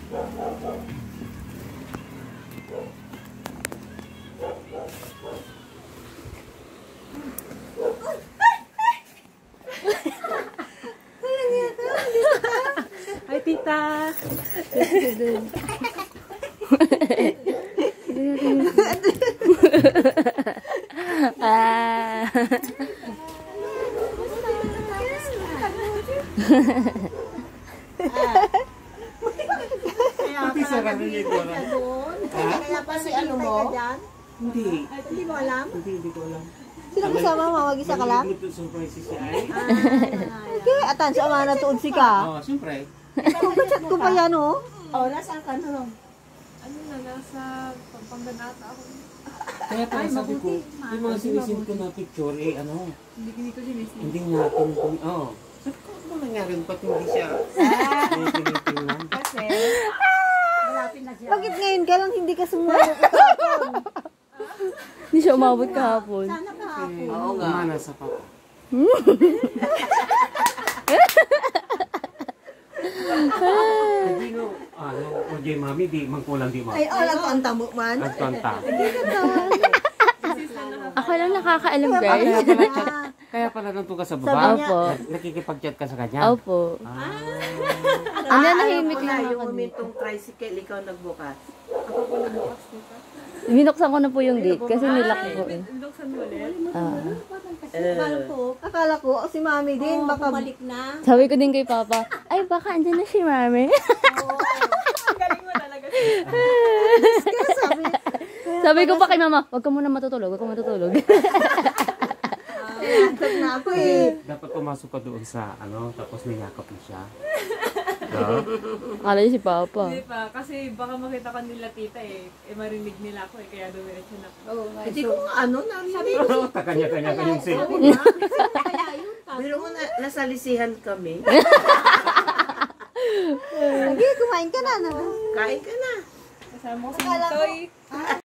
Hi, tita. Kaya pa si ano mo? Hindi. Hindi mo alam? Hindi ko alam. Sino kasama mo? Mag-isa ka lang? Ito surprise si Ay. Okay, atan sa ama na tuod si ka. Oo, siyempre. Chat ko pa yan, oh. Oh, nasaan ka no? Ano na, nasa Pangganata ako. Kaya pala sabi ko, yung mga sinisin ko na picture, eh ano, Hindi ko sinisip. hindi natin, oo. Sabi ko, ano nangyari? Ba't hindi siya? Tinitingnan. Kasi, malapit na siya. Bakit ngayon ka lang hindi ka sumulong kahapon? Hindi siya umabot kahapon. Sana kahapon. Oo nga. Umana sa papa. Hindi no, ano, OJ mami, di mangkulang di mami. Ay, alam ko ang tamo man. Ang konta. Ako lang nakakaalam, guys. Kaya pala nandun ka sa Sabi baba? niya, Opo. Nakikipag-chat ka sa kanya? Opo. Hindi, nahimik lang Yung ako. momentong tricycle, ikaw nagbukas. Ako po nagbukas dito. Binuksan ko na po yung gate kasi nilak ko eh. Binuksan mo ulit. akala ko, si mami din, baka Bumalik na. Sabi ko din kay Papa, ay baka andyan na si Mami. Ang galing mo talaga. sabi, Sabi ko pa kay Mama, wag ka muna matutulog, wag ka matutulog. antok na ako eh. Dapat pumasok ka doon sa ano, tapos niyakap mo siya. Akala niya si Papa. Hindi pa, kasi baka makita ka nila tita eh. Marinig nila ako eh, kaya dumiretso na ako. Oo, Hindi ko nga ano, narinig. Kanya-kanya kanyang cellphone. Kaya yun. Pero mo nasalisihan kami. Sige, kumain ka na. Kain ka na. Kasama ko si Toy.